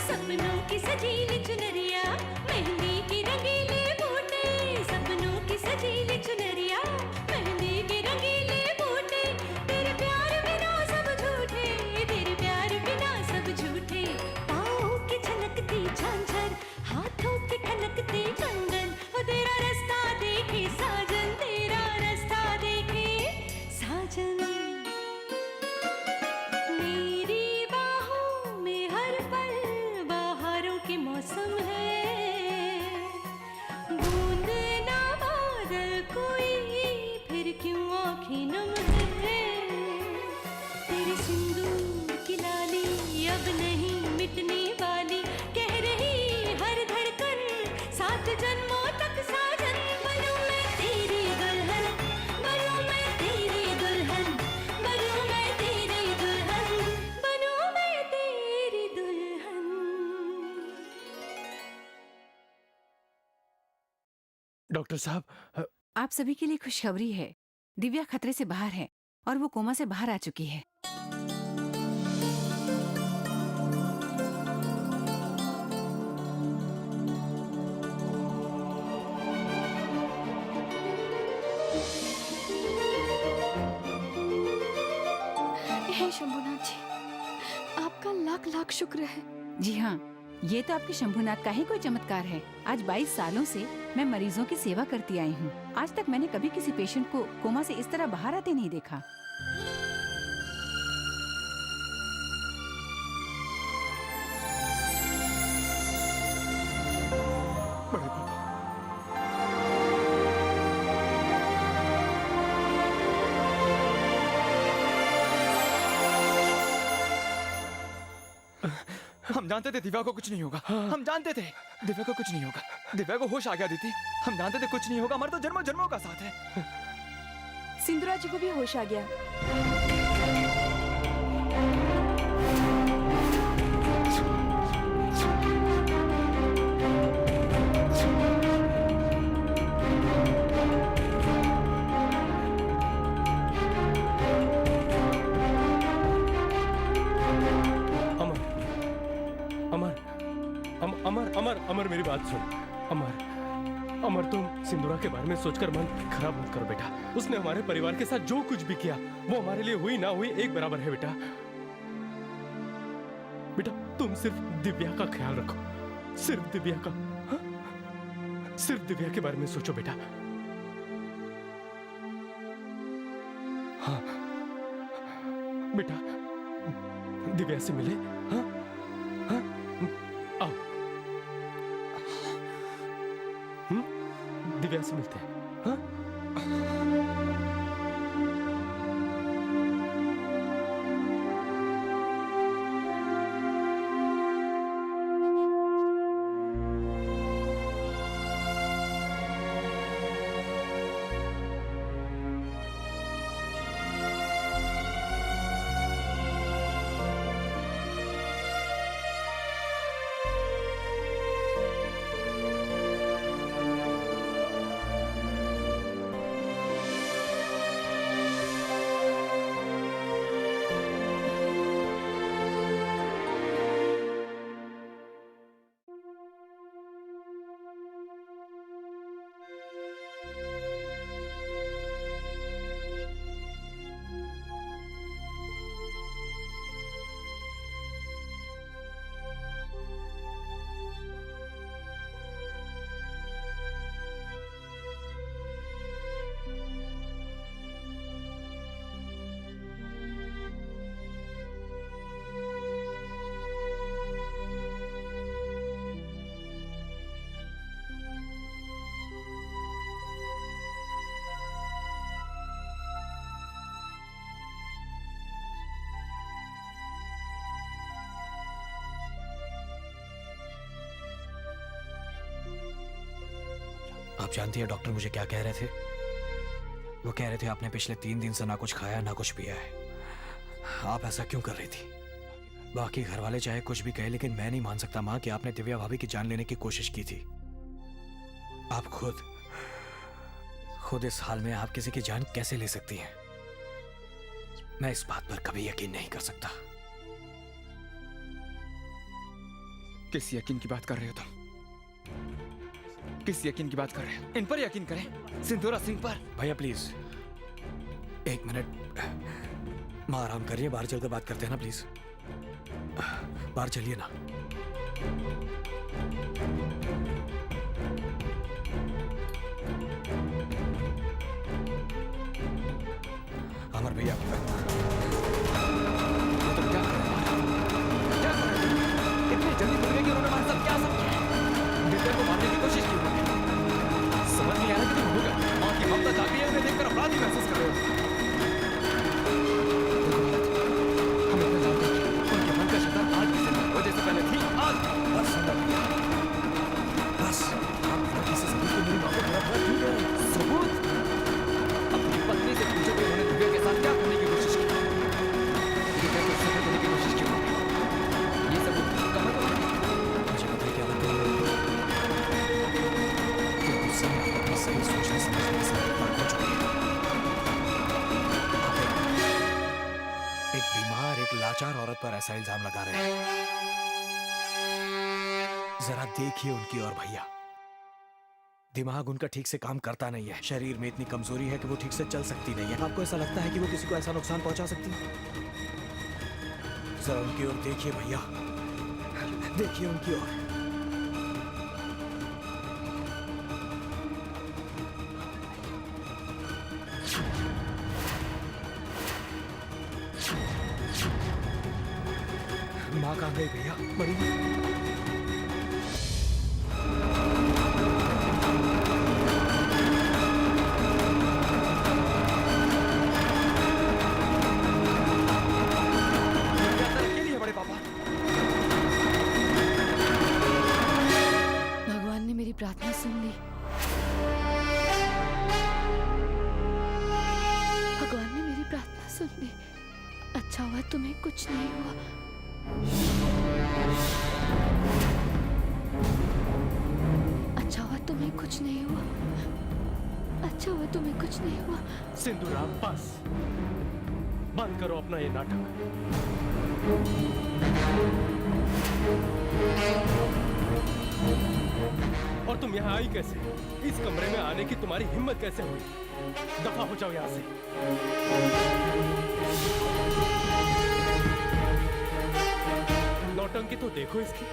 सपनों की सजीली चुनरिया, मेहंदी की रंगीले बूटे, सपनों की सजीली चुनरिया, मेहंदी के रंगीले बूटे, तेरे प्यार बिना सब झूठे, तेरे प्यार बिना सब झूठे। पाँव की छनकती झांझर, हाथों की खनकती कंगन, ओ तेरा रास्ता देखे साजन, तेरा रास्ता देखे साजन। मेरी बाहों में हर पल बहारों के मौसम है, बूंद ना बादल कोई, फिर क्यों आँखें नम है। तेरे सिंदूर की लाली अब नहीं मिटने वाली, कह रही हर धड़कन 7 जन्मों तक साजन। बनूं मैं तेरी दुल्हन, बनूं मैं तेरी दुल्हन, बनूं मैं तेरी दुल्हन, बनूं मैं तेरी दुल्हन। डॉक्टर साहब, आप सभी के लिए खुशखबरी है। दिव्या खतरे से बाहर है और वो कोमा से बाहर आ चुकी है। हे शंभुनाथ जी, आपका लाख लाख शुक्र है। जी हाँ, ये तो आपके शंभुनाथ का ही कोई चमत्कार है। आज 22 सालों से मैं मरीजों की सेवा करती आई हूँ। आज तक मैंने कभी किसी पेशेंट को कोमा से इस तरह बाहर आते नहीं देखा। बड़े पापा, हम जानते थे दिव्या को कुछ नहीं होगा। हम जानते थे दिव्या को कुछ नहीं होगा। दिव्या को होश आ गया दीदी। हम जानते थे कुछ नहीं होगा। हमारा तो जन्मों जन्मों का साथ है। सिंधुरा जी को भी होश आ गया। अमर, अमर, अमर, अमर, अमर, मेरी बात सुन। अमर, अमर, तुम सिंदूरा के बारे में सोचकर मन खराब मत करो बेटा। उसने हमारे परिवार के साथ जो कुछ भी किया वो हमारे लिए हुई ना हुई एक बराबर है बेटा। बेटा तुम सिर्फ दिव्या का ख्याल रखो, सिर्फ दिव्या का। हाँ? सिर्फ दिव्या के बारे में सोचो बेटा। हाँ बेटा, दिव्या से मिले। हाँ हाँ, आओ। दिव्या से मिलते हैं। हाँ? आप जानती है डॉक्टर मुझे क्या कह रहे थे? वो कह रहे थे आपने पिछले 3 दिन से ना कुछ खाया ना कुछ पिया है। आप ऐसा क्यों कर रही थी? बाकी घर वाले चाहे कुछ भी कहे, लेकिन मैं नहीं मान सकता माँ कि आपने दिव्या भाभी की जान लेने की कोशिश की थी। आप खुद इस हाल में आप किसी की जान कैसे ले सकती हैं? मैं इस बात पर कभी यकीन नहीं कर सकता। किस यकीन की बात कर रहे हो तुम? किस यकीन की बात कर रहे हो? इन पर यकीन करें, सिंदूरा सिंह पर। भैया प्लीज 1 मिनट, माँ आराम कर रही है, बाहर चलकर बात करते हैं ना प्लीज। बाहर चलिए ना। अमर भैया, ये तुम क्या कर रहे हो? क्या कर रहे हो? इतनी जल्दी भूल गए कि उन्होंने हमारे साथ क्या सब किया? दिव्या को मारने की कोशिश की उन्होंने। समझ नहीं आ रहा कि तुम हो गए और कि ममता जागी है, उन्हें देखकर अपराधी महसूस कर रहे हो। हम इतना जानते हैं कि उनके मन का शैतान आज की जिंदा वो जैसे पहले थी आज। बस सुंदर भैया, बस आप लड़की से सबूत को मेरी माँ को बुरा भला क्यों कह रहे हैं? सबूत? अपनी पत्नी से पूछो कि उन्होंने दिव्या के साथ क्या करने की कोशिश की। दिव्या को सफल करने की कोशिश की उन्होंने। ये सबूत कहाँ पर है? मुझे पता है क्या लगता है कि गुस्से में आप अपनी सही सोचने समझने से फर्क हो चुकी है। आप एक बीमार, एक लाचार औरत पर ऐसा इल्जाम लगा रहे हैं। जरा देखिए उनकी और भैया, दिमाग उनका ठीक से काम करता नहीं है, शरीर में इतनी कमजोरी है कि वो ठीक से चल सकती नहीं है। आपको ऐसा लगता है कि वो किसी को ऐसा नुकसान पहुंचा सकती है? जरा उनकी ओर देखिए भैया, देखिए उनकी ओर। माँ कहाँ गई भैया? मरी? दिव्या तरक्की नहीं है बड़े पापा। भगवान ने मेरी प्रार्थना सुन ली। भगवान ने मेरी प्रार्थना सुन ली। अच्छा हुआ तुम्हें कुछ नहीं हुआ। अच्छा हुआ तुम्हें कुछ नहीं हुआ। अच्छा हुआ तुम्हें कुछ नहीं हुआ। सिंदूरा बस बंद करो अपना ये नाटक। और तुम यहाँ आई कैसे? इस कमरे में आने की तुम्हारी हिम्मत कैसे हुई? दफा हो जाओ यहाँ से। नौटंकी तो देखो इसकी।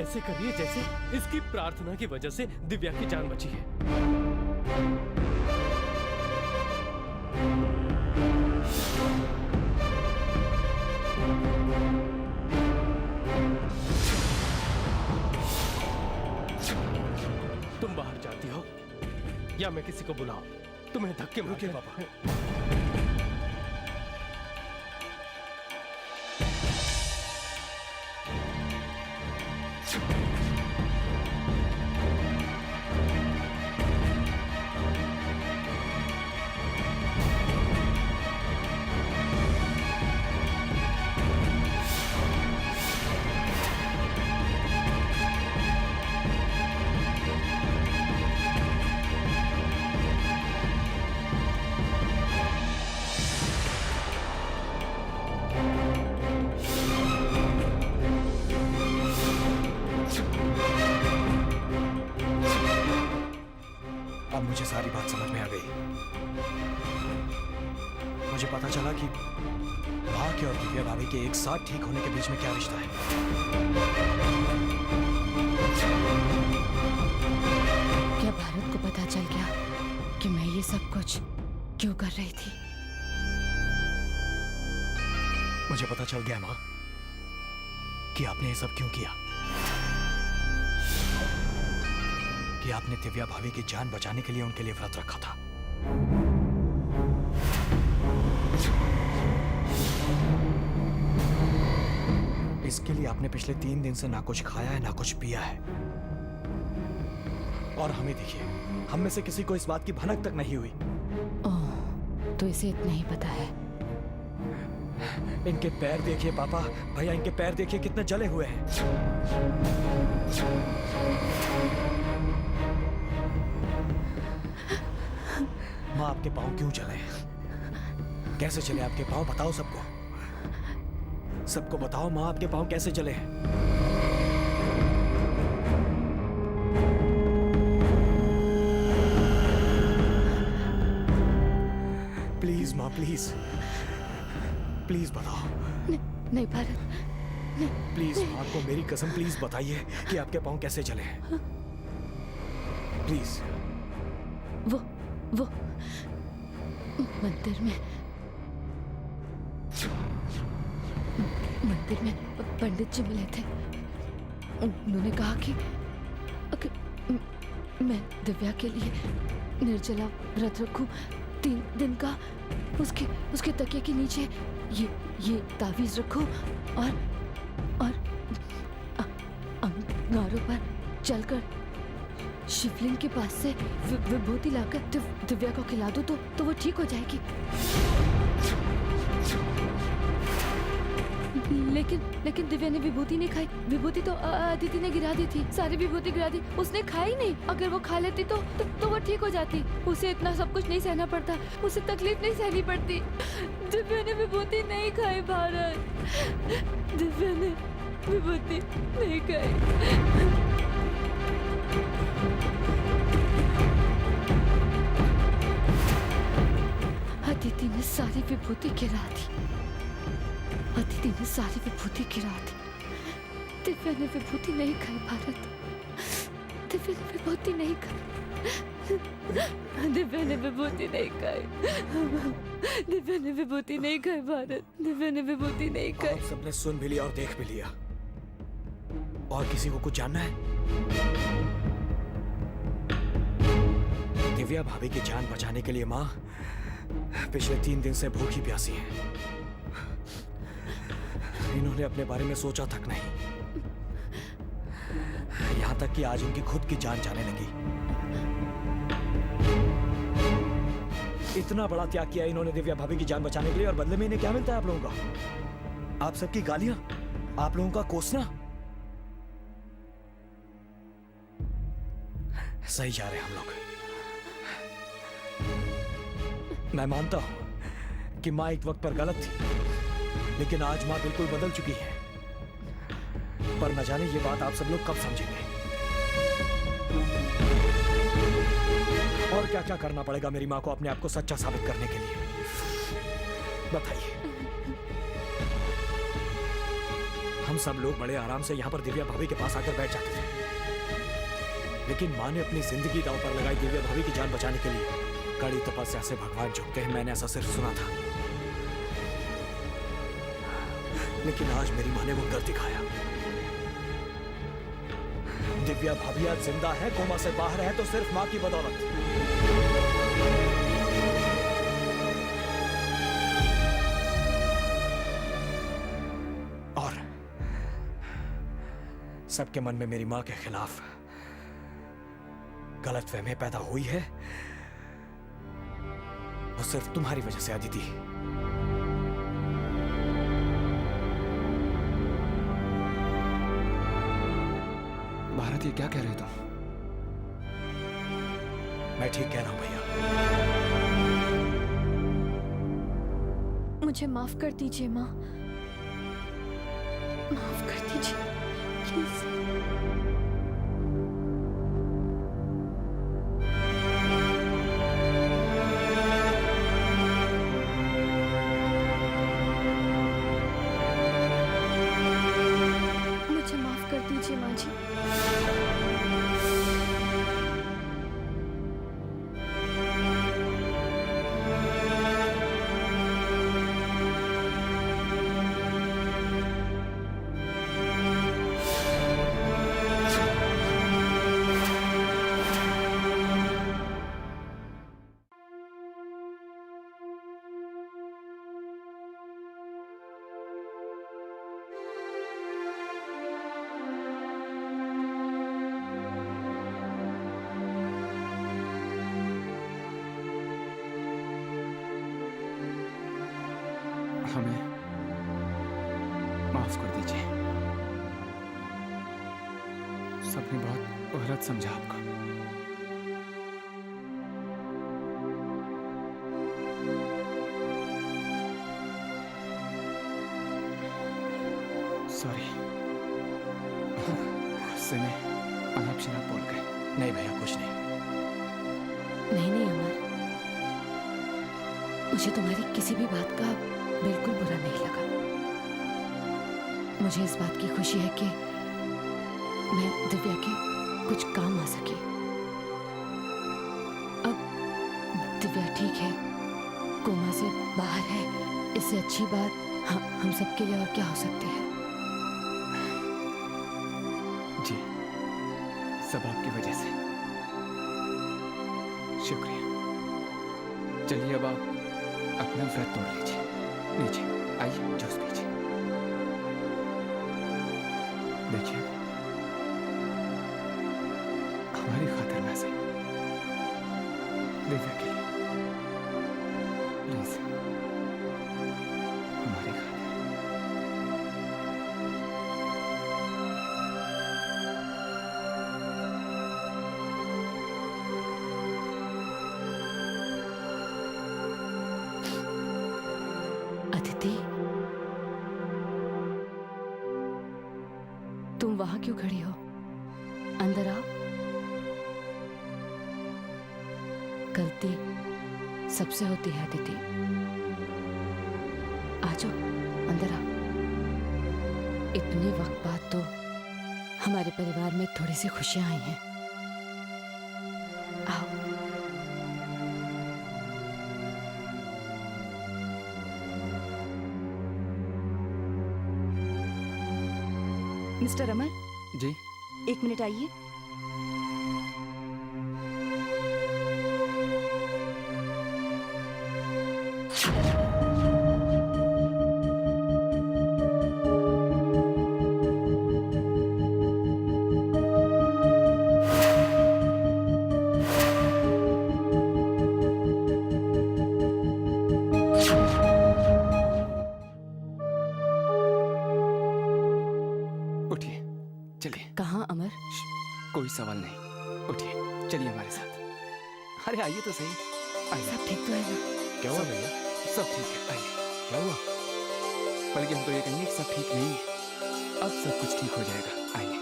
ऐसे करिए जैसे इसकी प्रार्थना की वजह से दिव्या की जान बची है। तुम बाहर जाती हो या मैं किसी को बुलाऊं? तुम्हें धक्के रुकिए पापा। अब मुझे सारी बात समझ में आ गई। मुझे पता चला कि माँ के और दिव्या भाभी के एक साथ ठीक होने के बीच में क्या रिश्ता है। क्या भारत को पता चल गया कि मैं ये सब कुछ क्यों कर रही थी? मुझे पता चल गया माँ कि आपने ये सब क्यों किया, कि आपने दिव्या भाभी की जान बचाने के लिए उनके लिए व्रत रखा था। इसके लिए आपने पिछले 3 दिन से ना कुछ खाया है ना कुछ पिया है। और हमें देखिए, हम में से किसी को इस बात की भनक तक नहीं हुई। ओह, तो इसे इतना ही पता है। इनके पैर देखिए पापा, भैया इनके पैर देखिए कितने जले हुए हैं। माँ आपके पाँव क्यों जले हैं? कैसे चले आपके पाँव, बताओ सबको। सबको बताओ माँ आपके पाँव कैसे चले हैं। प्लीज माँ प्लीज, प्लीज बताओ। नहीं भारत, प्लीज आपको मेरी कसम, प्लीज बताइए कि आपके पाँव कैसे चले हैं। प्लीज। वो मंदिर में पंडित जी मिले थे। उन्होंने कहा कि मैं दिव्या के लिए निर्जला व्रत रखूं 3 दिन का। उसके तकिए के नीचे ये तावीज रखो और अंगारों पर चलकर शिवलिंग के पास से विभूति लाकर दिव्या को खिला दो तो वो ठीक हो जाएगी। लेकिन दिव्या ने विभूति नहीं खाई। विभूति तो अदिति ने गिरा दी थी, सारी विभूति गिरा दी। उसने खाई नहीं। अगर वो खा लेती तो वो ठीक हो जाती। उसे इतना सब कुछ नहीं सहना पड़ता, उसे तकलीफ नहीं सहनी पड़ती। दिव्या ने विभूति नहीं खाई भारत, दिव्या ने विभूति नहीं खाई। अदिति ने सारी विभूति गिरा दी। अदिति ने सारी विभूति गिरा दी। दिव्या ने विभूति नहीं खाई भारत, दिव्या ने विभूति नहीं खाई। दिव्या ने विभूति नहीं खाई। दिव्या ने विभूति नहीं खाई भारत, दिव्या ने विभूति नहीं खाई। आप सबने सुन भी लिया और देख भी लिया। और किसी को कुछ जानना है? दिव्या भाभी की जान बचाने के लिए माँ पिछले 3 दिन से भूखी प्यासी है। इन्होंने अपने बारे में सोचा तक नहीं, यहां तक कि आज उनकी खुद की जान जाने लगी। इतना बड़ा त्याग किया इन्होंने दिव्या भाभी की जान बचाने के लिए, और बदले में इन्हें क्या मिलता है आप लोगों का? आप सबकी गालियां, आप लोगों का कोसना। सही जा रहे हैं हम लोग। मैं मानता हूं कि माँ एक वक्त पर गलत थी, लेकिन आज माँ बिल्कुल बदल चुकी है। पर न जाने ये बात आप सब लोग कब समझेंगे। और क्या क्या करना पड़ेगा मेरी माँ को अपने आप को सच्चा साबित करने के लिए, बताइए। हम सब लोग बड़े आराम से यहाँ पर दिव्या भाभी के पास आकर बैठ जाते थे, लेकिन माँ ने अपनी जिंदगी दांव पर लगाई दिव्या भाभी की जान बचाने के लिए। कड़ी तपस्या से भगवान झुकते हैं, मैंने ऐसा सिर्फ सुना था, लेकिन आज मेरी माँ ने वो कर दिखाया। दिव्या भाभी आज जिंदा है, कोमा से बाहर है, तो सिर्फ माँ की बदौलत। और सबके मन में मेरी माँ के खिलाफ गलतफहमी पैदा हुई है, वो सिर्फ तुम्हारी वजह से अदिति। भारत, ये क्या कह रहे हो तुम? मैं ठीक कह रहा हूं भैया। मुझे माफ कर दीजिए माँ, माफ कर दीजिए प्लीज। मुझे माफ कर दीजिए माँ जी। हमें माफ कर दीजिए, सबने बहुत गलत समझा आपको। सॉरी, गुस्से में अनाप शनाप बोल गए। नहीं भैया, कुछ नहीं। नहीं नहीं अमर, मुझे तुम्हारी किसी भी बात का बिल्कुल बुरा नहीं लगा। मुझे इस बात की खुशी है कि मैं दिव्या के कुछ काम आ सकी। अब दिव्या ठीक है, कोमा से बाहर है, इससे अच्छी बात हम सबके लिए और क्या हो सकती है। जी, सब आपकी वजह से। शुक्रिया। चलिए अब आप अपना व्रत तोड़ लीजिए। लीजिए, आइए जूस पीजिए। देखिए, हमारी खातिर में से दिव्या के लिए प्लीज, हमारी खातिर। अदिति, तुम वहां क्यों खड़ी हो? अंदर आओ। गलती सबसे होती है अदिति, आ जाओ अंदर आओ। इतने वक्त बाद तो हमारे परिवार में थोड़ी सी खुशियां आई हैं। आओ। मिस्टर अमर, जी, 1 मिनट आइए। उठिए, चलिए। कहाँ अमर? कोई सवाल नहीं, उठिए, चलिए हमारे साथ। अरे आइए तो सही, आइए। सब ठीक तो है ना? क्या हुआ भैया? सब ठीक है, आइए। क्या हुआ? बल्कि हम तो ये कहेंगे कि सब ठीक नहीं है, अब सब कुछ ठीक हो जाएगा। आइए।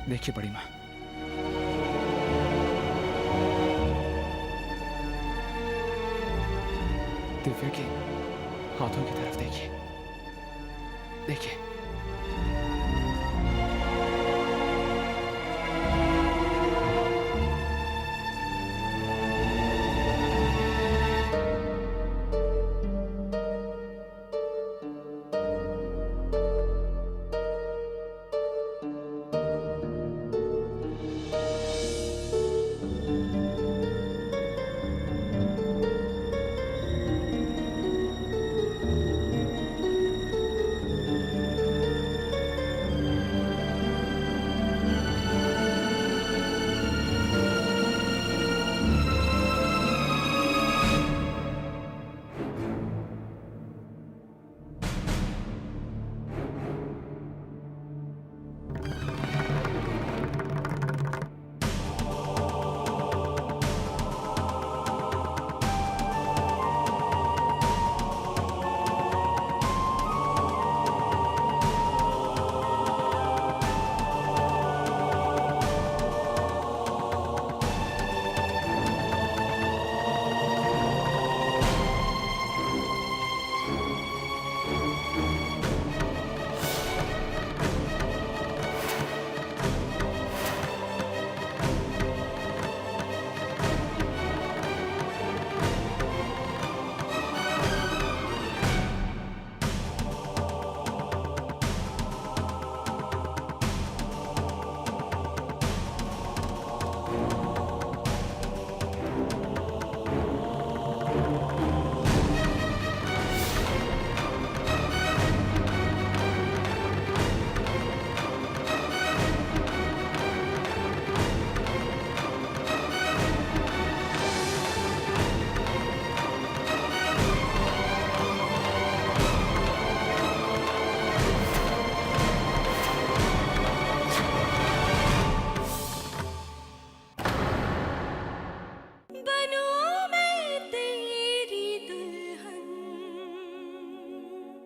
देखिए बड़ी माँ, दिव्या के हाथों की तरफ देखिए, देखिए।